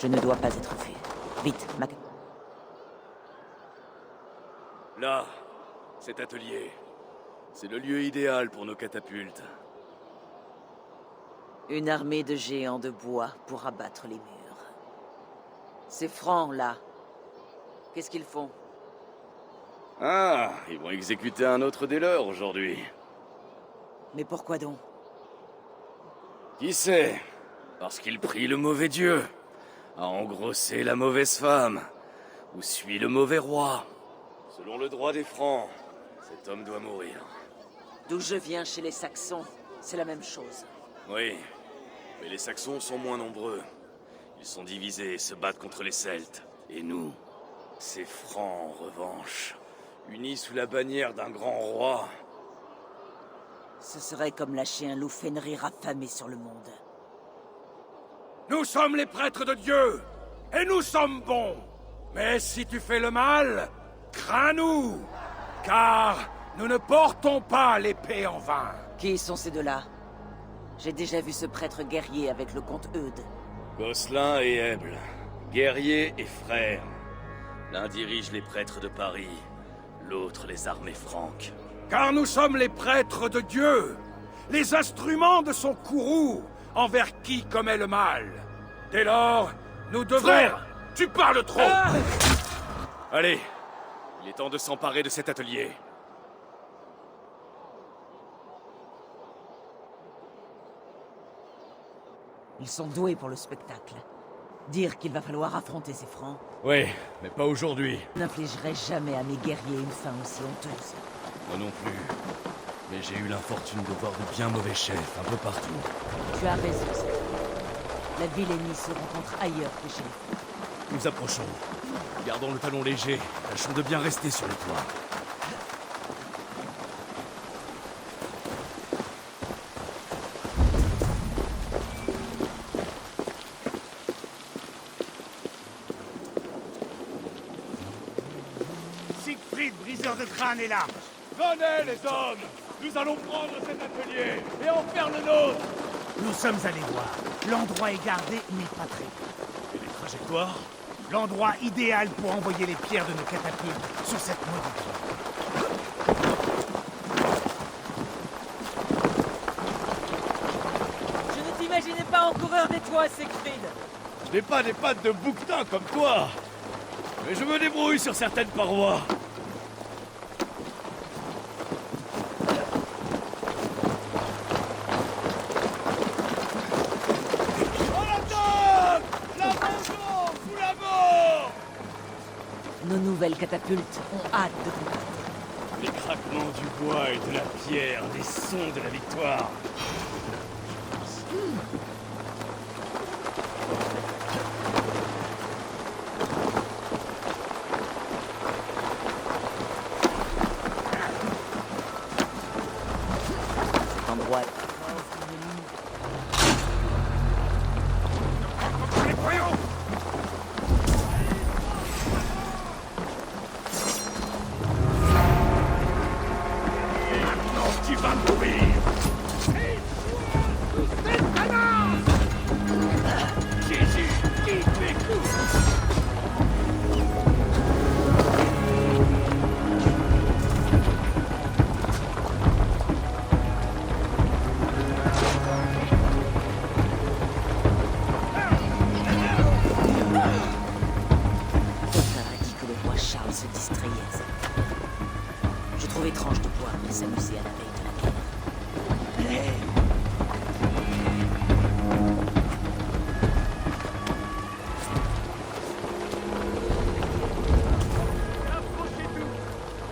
Je ne dois pas être fait. Vite, Mac. Là, cet atelier, c'est le lieu idéal pour nos catapultes. Une armée de géants de bois pour abattre les murs. Ces francs, là, qu'est-ce qu'ils font? Ah, ils vont exécuter un autre des leurs aujourd'hui. Mais pourquoi donc? Qui sait? Parce qu'il prie le mauvais dieu, a engrossé la mauvaise femme, ou suit le mauvais roi. Selon le droit des Francs, cet homme doit mourir. D'où je viens chez les Saxons, c'est la même chose. Oui, mais les Saxons sont moins nombreux. Ils sont divisés et se battent contre les Celtes. Et nous, ces Francs en revanche, unis sous la bannière d'un grand roi. Ce serait comme lâcher un loup Fenrir affamé sur le monde. Nous sommes les prêtres de Dieu, et nous sommes bons. Mais si tu fais le mal, crains-nous, car nous ne portons pas l'épée en vain. Qui sont ces deux-là? J'ai déjà vu ce prêtre guerrier avec le comte Eudes. Gosselin et Eble, guerriers et frères. L'un dirige les prêtres de Paris, l'autre les armées franques. Car nous sommes les prêtres de Dieu, les instruments de son courroux, envers qui commet le mal. Dès lors, nous devons... Frère, tu parles trop. Allez, il est temps de s'emparer de cet atelier. Ils sont doués pour le spectacle. Dire qu'il va falloir affronter ces francs Oui, mais pas aujourd'hui. n'infligerait jamais à mes guerriers une fin aussi honteuse. Moi non plus. Mais j'ai eu l'infortune de voir de bien mauvais chefs un peu partout. Tu as raison, Seth. La vilainie se rencontre ailleurs que chez les francs. Nous approchons. Gardons le talon léger. Tâchons de bien rester sur les toits. Siegfried, briseur de crâne, est là. Venez les hommes! Nous allons prendre cet atelier et en faire le nôtre! Nous sommes allés voir. L'endroit est gardé, mais pas très bien. Et les trajectoires? L'endroit idéal pour envoyer les pierres de nos catapultes sur cette maudite île. Je ne t'imaginais pas en coureur des toits, Siegfried. Je n'ai pas des pattes de bouquetin comme toi! Mais je me débrouille sur certaines parois! Nos nouvelles catapultes ont hâte de combattre. Les craquements du bois et de la pierre, les sons de la victoire. Cet endroit... Les croyants! Tu vas mourir! Jésus, qui tu écoutes? Quelqu'un a dit que le roi Charles se distrayait. Je trouve étrange de voir qu'il s'amusait à la veille de la guerre. Approchez-vous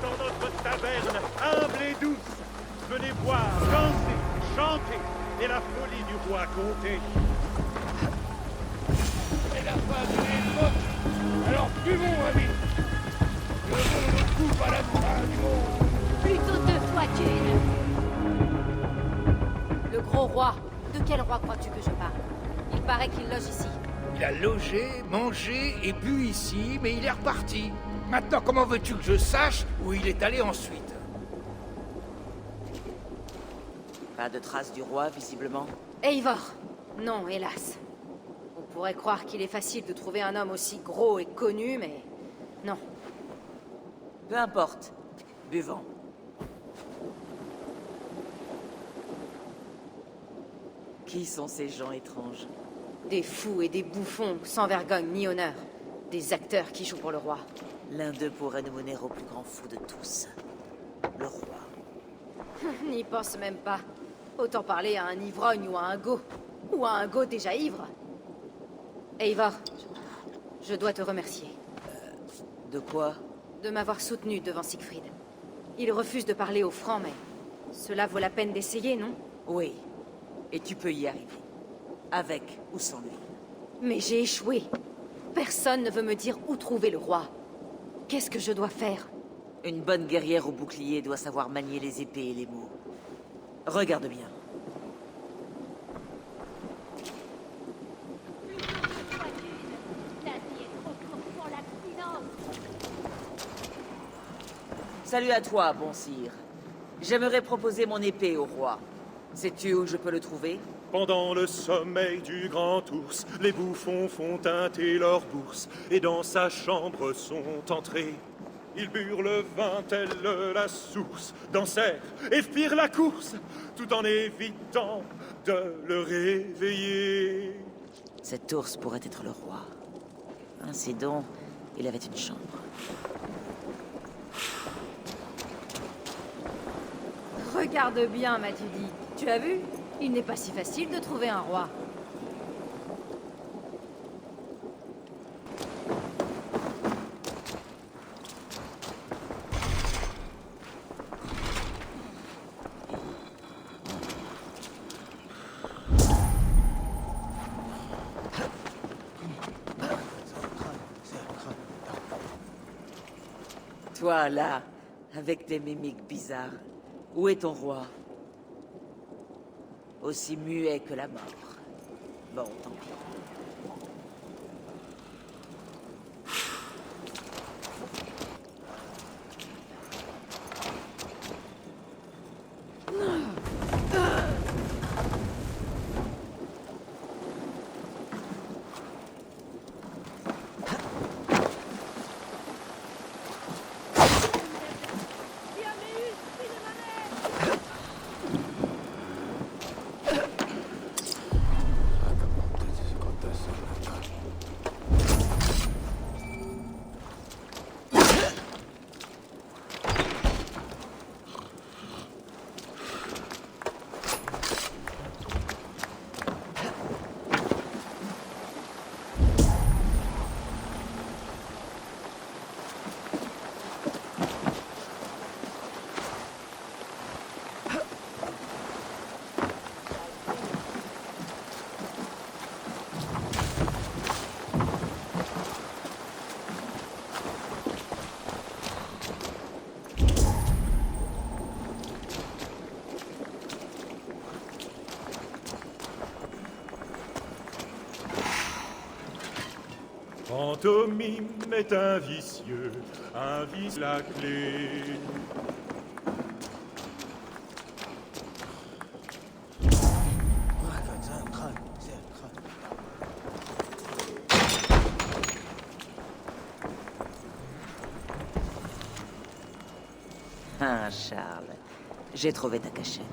dans notre taverne humble et douce. Venez voir, danser, chanter et la folie du roi Comté. C'est la fin de l'époque! Alors buvons, amis! Le monde coupe à la fin du monde! Plutôt deux fois qu'une. Le gros roi. De quel roi crois-tu que je parle? Il paraît qu'il loge ici. Il a logé, mangé et bu ici, mais il est reparti. Maintenant, comment veux-tu que je sache où il est allé ensuite? Pas de traces du roi, visiblement. Eivor. Non, hélas. On pourrait croire qu'il est facile de trouver un homme aussi gros et connu, mais... non. Peu importe. Buvons. Qui sont ces gens étranges? Des fous et des bouffons, sans vergogne ni honneur. Des acteurs qui jouent pour le roi. L'un d'eux pourrait nous mener au plus grand fou de tous. Le roi. N'y pense même pas. Autant parler à un ivrogne ou à un go. Ou à un go déjà ivre. Eivor, je dois te remercier. De quoi? De m'avoir soutenu devant Siegfried. Il refuse de parler aux Francs, mais... cela vaut la peine d'essayer, non? Oui. Et tu peux y arriver. Avec ou sans lui. Mais j'ai échoué. Personne ne veut me dire où trouver le roi. Qu'est-ce que je dois faire? Une bonne guerrière au bouclier doit savoir manier les épées et les mots. Regarde bien. Salut à toi, bon sire. J'aimerais proposer mon épée au roi. Sais-tu où je peux le trouver? Pendant le sommeil du grand ours, les bouffons font teinter leur bourse, et dans sa chambre sont entrés. Ils burent le vin tel la source, dansèrent et firent la course, tout en évitant de le réveiller. Cet ours pourrait être le roi. Ainsi donc, il avait une chambre. Regarde bien, m'as-tu dit. Tu as vu? Il n'est pas si facile de trouver un roi. Toi, là, avec tes mimiques bizarres, où est ton roi? Aussi muet que la mort. Bon, tant pis. Pantomime est un vicieux, un vice la clé. Ah, Charles, j'ai trouvé ta cachette.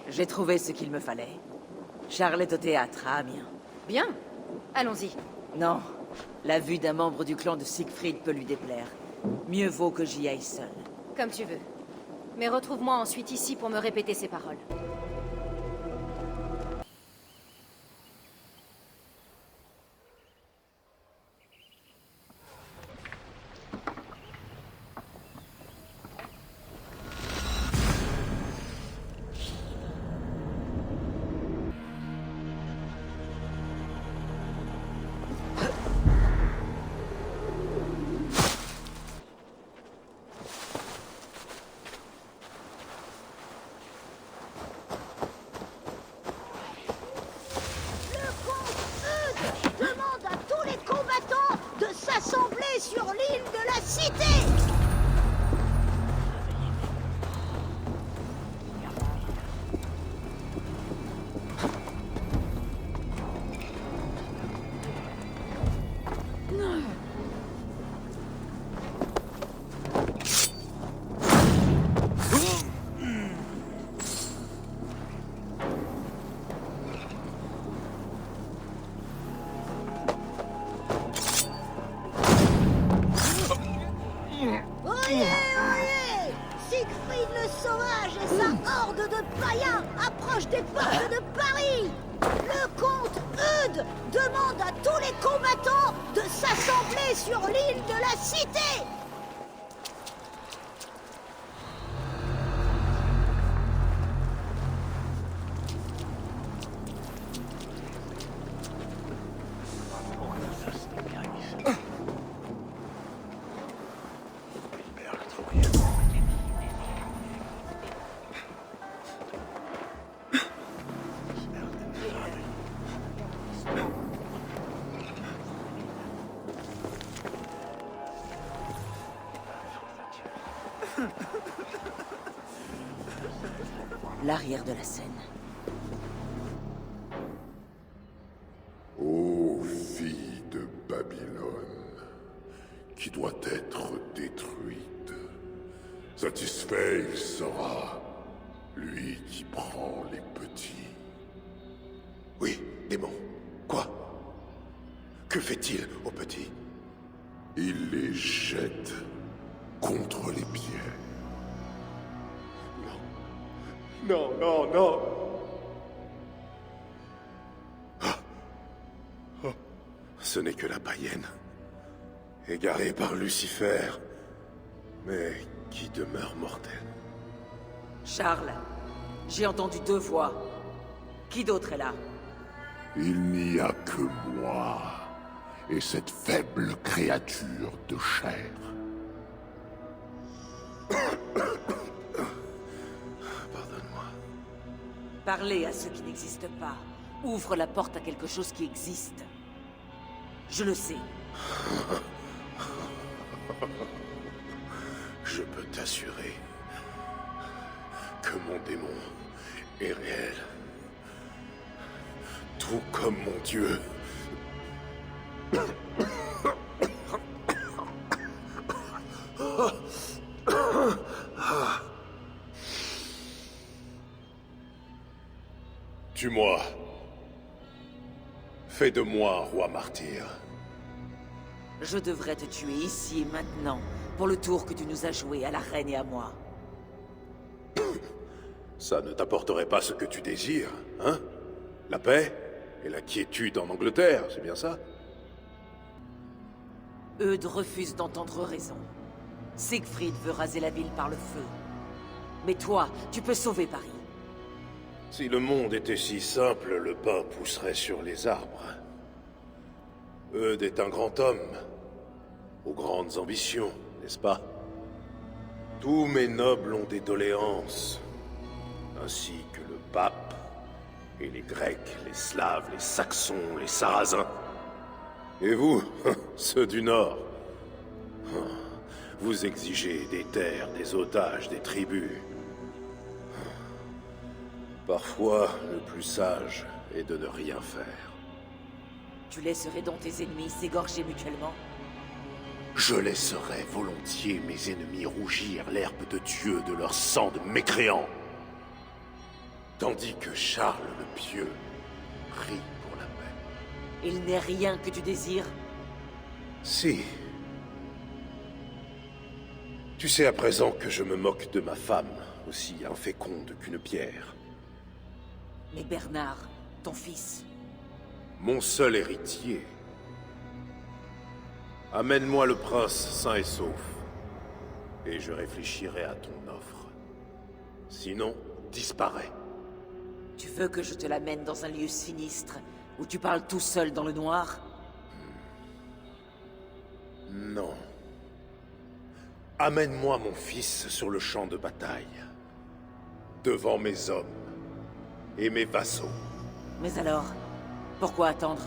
J'ai trouvé ce qu'il me fallait. Charles est au théâtre, à Amiens. Bien. Allons-y. Non, la vue d'un membre du clan de Siegfried peut lui déplaire. Mieux vaut que j'y aille seul. Comme tu veux. Mais retrouve-moi ensuite ici pour me répéter ces paroles. cloche des portes de Paris! Le comte Eudes demande à tous les combattants de s'assembler sur l'île de la Cité! L'arrière de la Seine. Ô fille de Babylone, qui doit être détruite, satisfait il sera, lui qui prend les petits. Oui, démon. Quoi? Que fait-il aux petits? Il les jette contre les pieds. Non, non, non. Ce n'est que la païenne, égarée par Lucifer, mais qui demeure mortelle. Charles, j'ai entendu 2 voix. Qui d'autre est là? Il n'y a que moi et cette faible créature de chair. Pardonne-moi. Parlez à ceux qui n'existent pas. Ouvre la porte à quelque chose qui existe. Je le sais. Je peux t'assurer que mon démon est réel. Tout comme mon Dieu. Tue-moi. Fais de moi un roi martyr. Je devrais te tuer ici et maintenant, pour le tour que tu nous as joué à la reine et à moi. Ça ne t'apporterait pas ce que tu désires, hein? La paix et la quiétude en Angleterre, c'est bien ça? Eudes refuse d'entendre raison. Siegfried veut raser la ville par le feu. Mais toi, tu peux sauver Paris. Si le monde était si simple, le pain pousserait sur les arbres. Eudes est un grand homme, aux grandes ambitions, n'est-ce pas? Tous mes nobles ont des doléances, ainsi que le pape, et les Grecs, les Slaves, les Saxons, les Sarrasins. Et vous, ceux du Nord, vous exigez des terres, des otages, des tribus. Parfois, le plus sage est de ne rien faire. Tu laisserais donc tes ennemis s'égorger mutuellement? Je laisserai volontiers mes ennemis rougir l'herbe de Dieu de leur sang de mécréants. Tandis que Charles le Pieux prie pour la paix. Il n'est rien que tu désires? Si. Tu sais à présent que je me moque de ma femme, aussi inféconde qu'une pierre. Mais Bernard, ton fils... Mon seul héritier. Amène-moi le prince sain et sauf, et je réfléchirai à ton offre. Sinon, disparais. Tu veux que je te l'amène dans un lieu sinistre, où tu parles tout seul dans le noir? Non. Amène-moi mon fils sur le champ de bataille, devant mes hommes et mes vassaux. Mais alors, pourquoi attendre?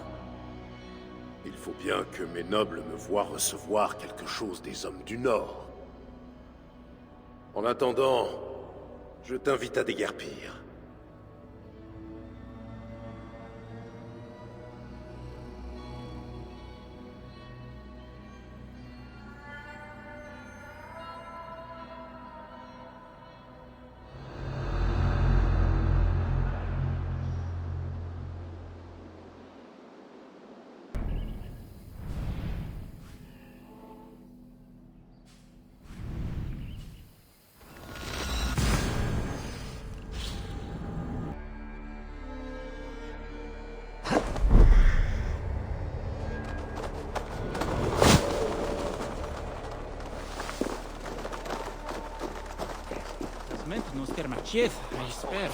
Il faut bien que mes nobles me voient recevoir quelque chose des hommes du Nord. En attendant, je t'invite à déguerpir. Kiev, j'espère.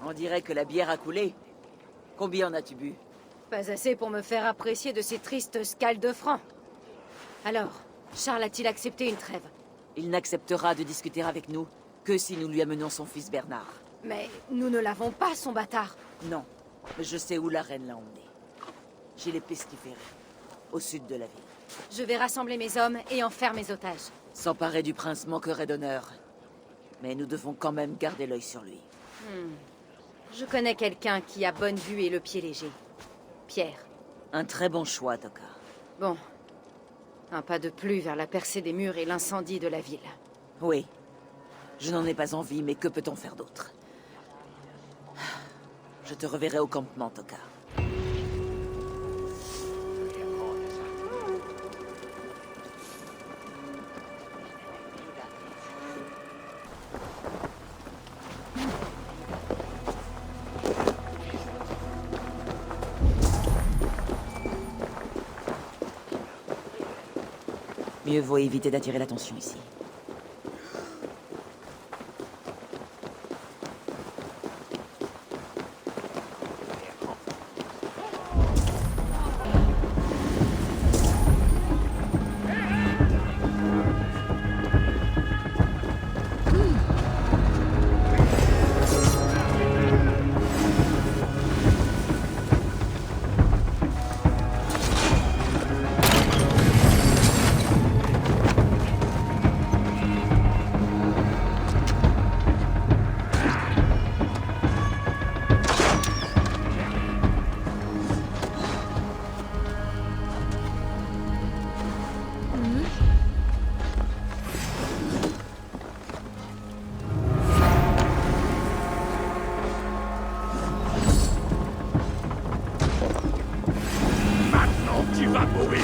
On dirait que la bière a coulé. Combien en as-tu bu? Pas assez pour me faire apprécier de ces tristes scales de francs. Alors, Charles a-t-il accepté une trêve? Il n'acceptera de discuter avec nous que si nous lui amenons son fils Bernard. Mais nous ne l'avons pas, son bâtard. Non, mais je sais où la reine l'a emmené. Chez les pestiférés, au sud de la ville. Je vais rassembler mes hommes et en faire mes otages. S'emparer du prince manquerait d'honneur. Mais nous devons quand même garder l'œil sur lui. Je connais quelqu'un qui a bonne vue et le pied léger. Pierre. Un très bon choix, Toka. Bon. Un pas de plus vers la percée des murs et l'incendie de la ville. Oui. Je n'en ai pas envie, mais que peut-on faire d'autre? Je te reverrai au campement, Toka. Mieux vaut éviter d'attirer l'attention ici. Tu vas mourir!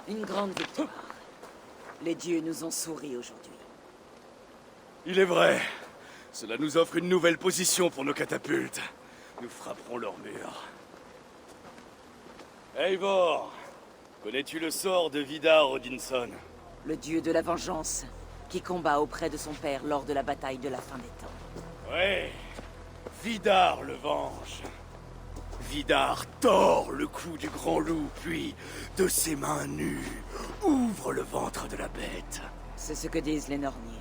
Une grande victoire. Les dieux nous ont souri aujourd'hui. Il est vrai. Cela nous offre une nouvelle position pour nos catapultes. Nous frapperons leur mur. Eivor, connais-tu le sort de Vidar Odinson? Le dieu de la vengeance, qui combat auprès de son père lors de la bataille de la fin des temps. Ouais. Vidar le venge. Vidar tord le cou du grand loup, puis, de ses mains nues, ouvre le ventre de la bête. C'est ce que disent les Nornir.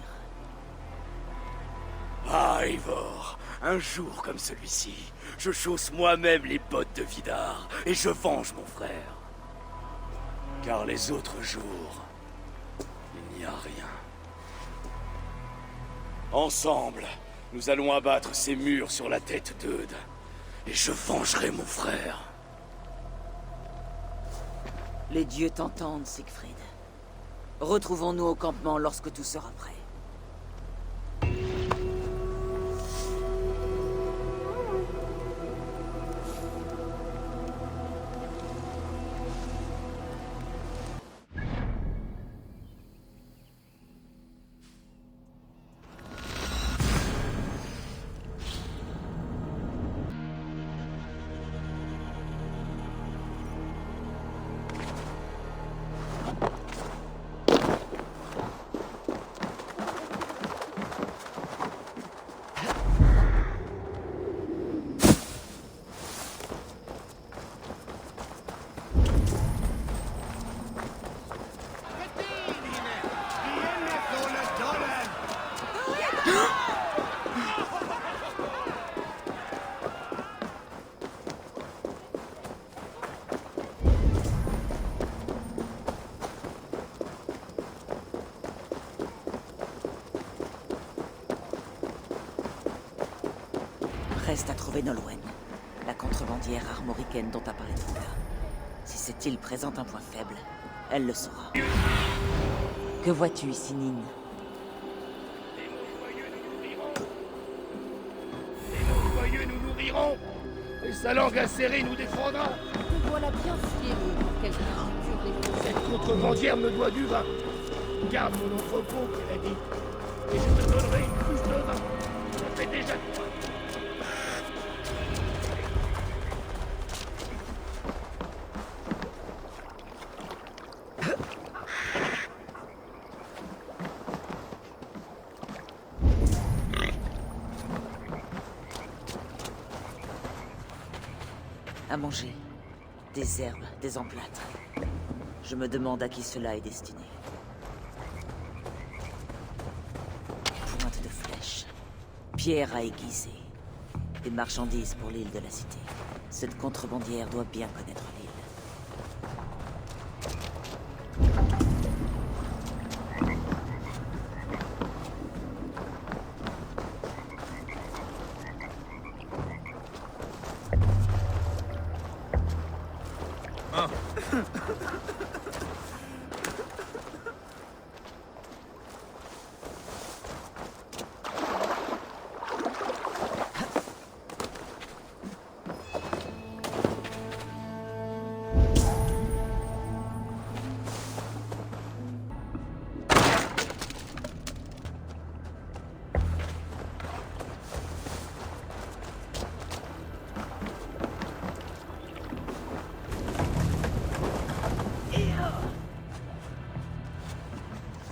Ah, Eivor, un jour comme celui-ci, je chausse moi-même les bottes de Vidar, et je venge mon frère. Car les autres jours, il n'y a rien. Ensemble, nous allons abattre ces murs sur la tête d'Eudes, et je vengerai mon frère. Les dieux t'entendent, Siegfried. Retrouvons-nous au campement lorsque tout sera prêt. Reste à trouver Nolwenn, la contrebandière armoricaine dont a parlé Truda. Si cette île présente un point faible, elle le saura. Que vois-tu ici, Nin? Les mots joyeux nous nourriront, et sa langue acérée nous défendra. Te voilà bien fiellé pour quelqu'un qui tue les faux. Cette contrebandière me doit du vin. Garde mon entrepôt, qu'elle a dit, et je te donnerai une couche de vin. Ça fait déjà de toi. À manger. Des herbes, des emplâtres. Je me demande à qui cela est destiné. Pointe de flèche. Pierre à aiguiser. Des marchandises pour l'île de la Cité. Cette contrebandière doit bien connaître l'île.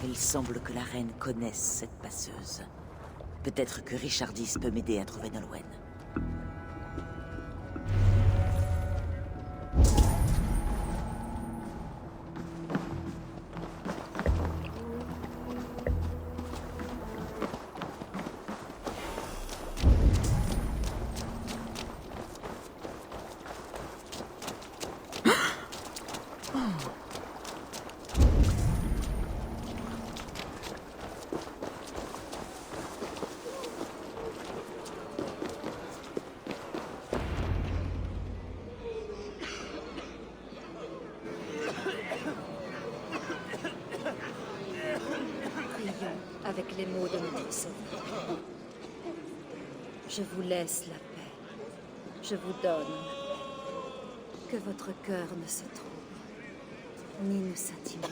Il semble que la reine connaisse cette passeuse. Peut-être que Richardis peut m'aider à trouver Nolwenn. Avec les mots de notre Sauveur. Je vous laisse la paix. Je vous donne la paix. Que votre cœur ne se trouble, ni ne s'intimide.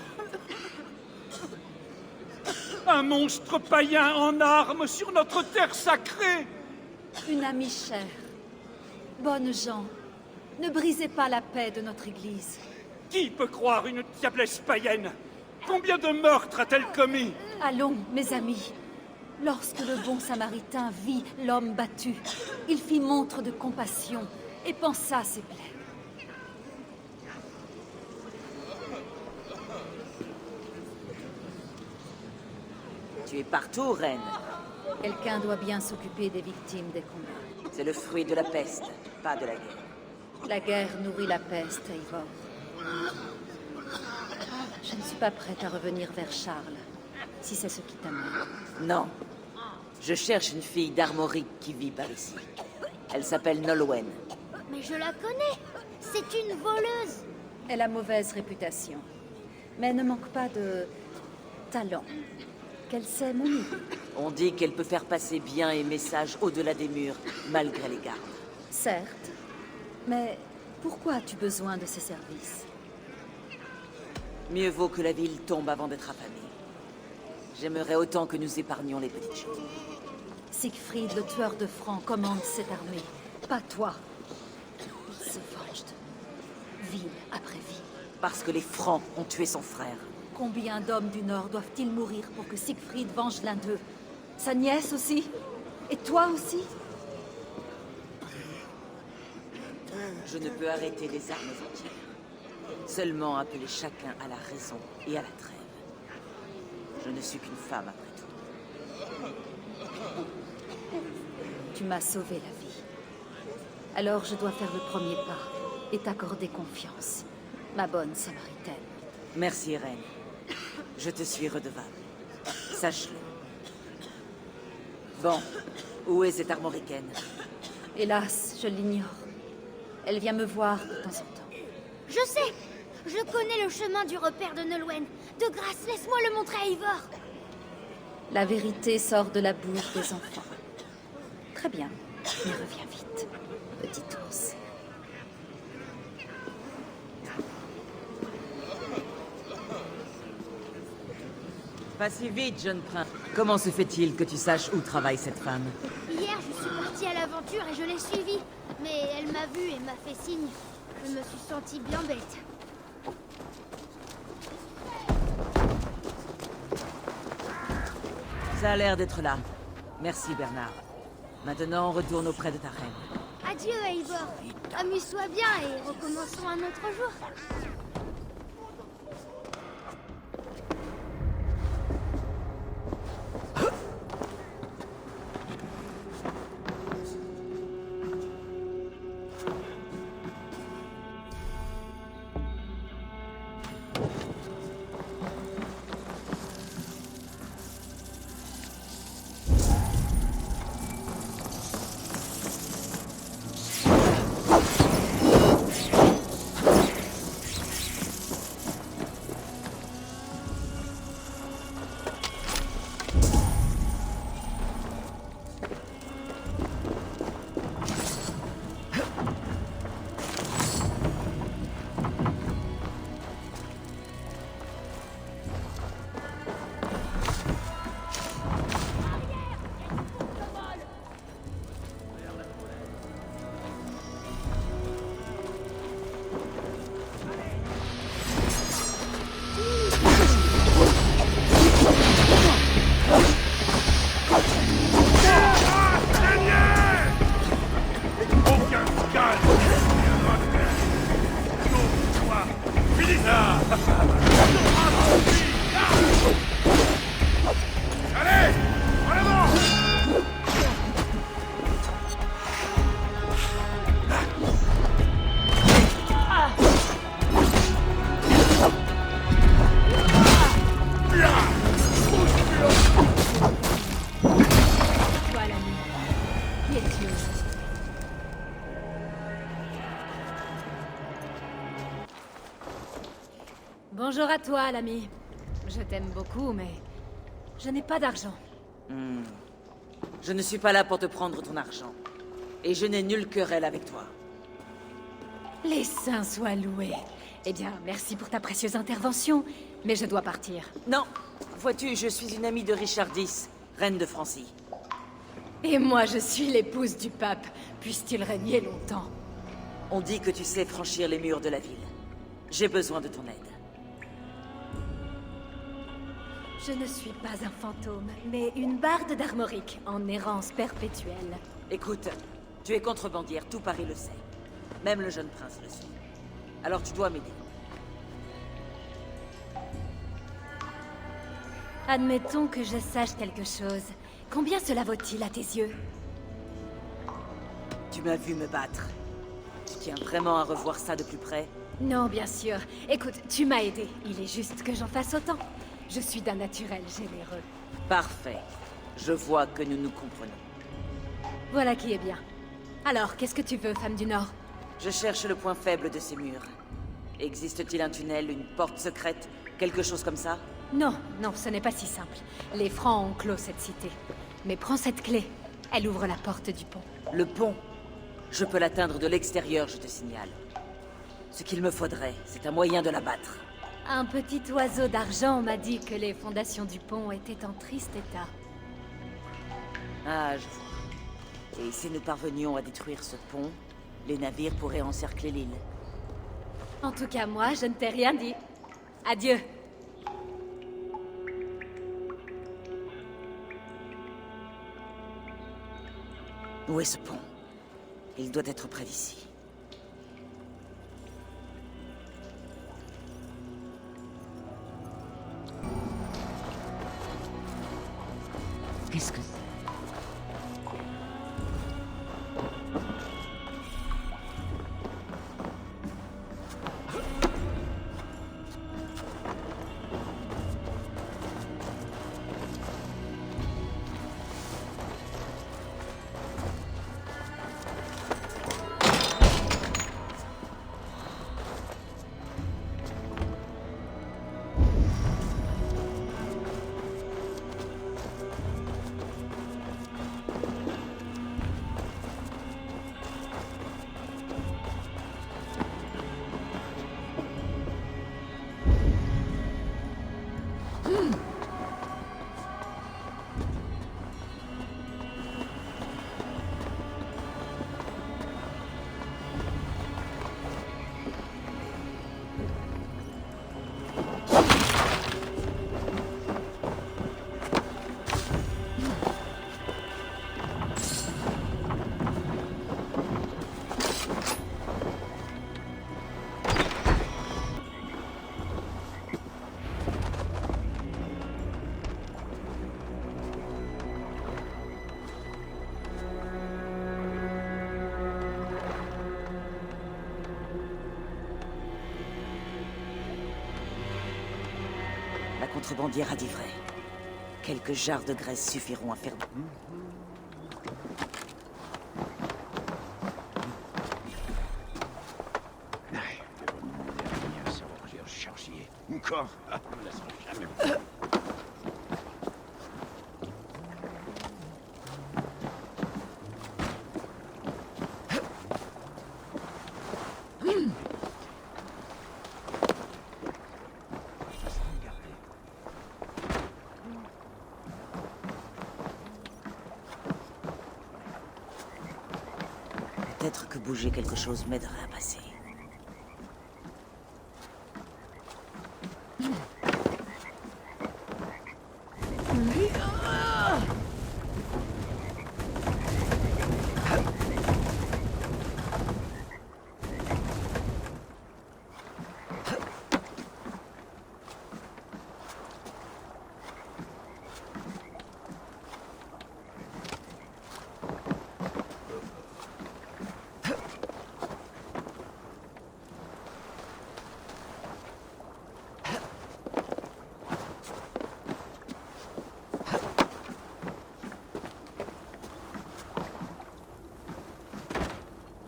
Un monstre païen en armes sur notre terre sacrée! Une amie chère. Bonnes gens, ne brisez pas la paix de notre Église. Qui peut croire une diablesse païenne? Combien de meurtres a-t-elle commis? Allons, mes amis. Lorsque le bon Samaritain vit l'homme battu, il fit montre de compassion et pansa ses plaies. Tu es partout, reine. Quelqu'un doit bien s'occuper des victimes des combats. C'est le fruit de la peste, pas de la guerre. La guerre nourrit la peste, Eivor. Je ne suis pas prête à revenir vers Charles, si c'est ce qui t'amène. Non. Je cherche une fille d'Armorique qui vit par ici. Elle s'appelle Nolwenn. Mais je la connais. C'est une voleuse. Elle a mauvaise réputation, mais ne manque pas de talent. Qu'elle sait manier. On dit qu'elle peut faire passer bien et messages au-delà des murs, malgré les gardes. Certes, mais pourquoi as-tu besoin de ses services? Mieux vaut que la ville tombe avant d'être affamée. J'aimerais autant que nous épargnions les petites choses. Siegfried, le tueur de francs, commande cette armée. Pas toi. Il se venge de ville après ville. Parce que les Francs ont tué son frère. Combien d'hommes du Nord doivent-ils mourir pour que Siegfried venge l'un d'eux? Sa nièce aussi? Et toi aussi? Je ne peux arrêter les armes entières. Seulement appeler chacun à la raison et à la trêve. Je ne suis qu'une femme après tout. Tu m'as sauvé la vie. Alors je dois faire le premier pas et t'accorder confiance, ma bonne Samaritaine. Merci, reine. Je te suis redevable. Sache-le. Bon, où est cette armoricaine? Hélas, je l'ignore. Elle vient me voir de temps en temps. Je sais! Je connais le chemin du repère de Nolwenn. De grâce, laisse-moi le montrer à Ivor. La vérité sort de la bouche des enfants. Très bien, mais reviens vite, petit ours. Pas si vite, jeune prince. Comment se fait-il que tu saches où travaille cette femme? Hier, je suis partie à l'aventure et je l'ai suivie. Mais elle m'a vue et m'a fait signe. Je me suis sentie bien bête. Ça a l'air d'être là. Merci, Bernard. Maintenant, on retourne auprès de ta reine. Adieu, Eivor. Amuse-toi bien et recommençons un autre jour. Bonjour à toi, l'ami. Je t'aime beaucoup, mais je n'ai pas d'argent. Je ne suis pas là pour te prendre ton argent. Et je n'ai nulle querelle avec toi. Les saints soient loués. Eh bien, merci pour ta précieuse intervention, mais je dois partir. Non, vois-tu, je suis une amie de Richard X, reine de Francie. Et moi, je suis l'épouse du pape. Puisse-t-il régner longtemps? On dit que tu sais franchir les murs de la ville. J'ai besoin de ton aide. Je ne suis pas un fantôme, mais une barde d'Armorique en errance perpétuelle. Écoute, tu es contrebandière, tout Paris le sait. Même le jeune prince le suit. Alors tu dois m'aider. Admettons que je sache quelque chose. Combien cela vaut-il à tes yeux? Tu m'as vu me battre. Tu tiens vraiment à revoir ça de plus près? Non, bien sûr. Écoute, tu m'as aidé. Il est juste que j'en fasse autant. Je suis d'un naturel généreux. Parfait. Je vois que nous nous comprenons. Voilà qui est bien. Alors, qu'est-ce que tu veux, femme du Nord? Je cherche le point faible de ces murs. Existe-t-il un tunnel, une porte secrète, quelque chose comme ça? Non, non, ce n'est pas si simple. Les Francs ont clos cette cité. Mais prends cette clé. Elle ouvre la porte du pont. Le pont? Je peux l'atteindre de l'extérieur, je te signale. Ce qu'il me faudrait, c'est un moyen de l'abattre. Un petit oiseau d'argent m'a dit que les fondations du pont étaient en triste état. Ah, je vois. Et si nous parvenions à détruire ce pont, les navires pourraient encercler l'île. En tout cas, moi, je ne t'ai rien dit. Adieu. Où est ce pont? Il doit être près d'ici. Qu'est-ce que c'est? contrebandière a dit vrai. Quelques jarres de graisse suffiront à faire... Encore. Nous ne laisserons jamais. Peut-être que bouger quelque chose m'aiderait à passer.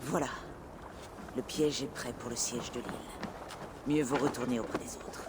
Voilà. Le piège est prêt pour le siège de l'île. Mieux vaut retourner auprès des autres.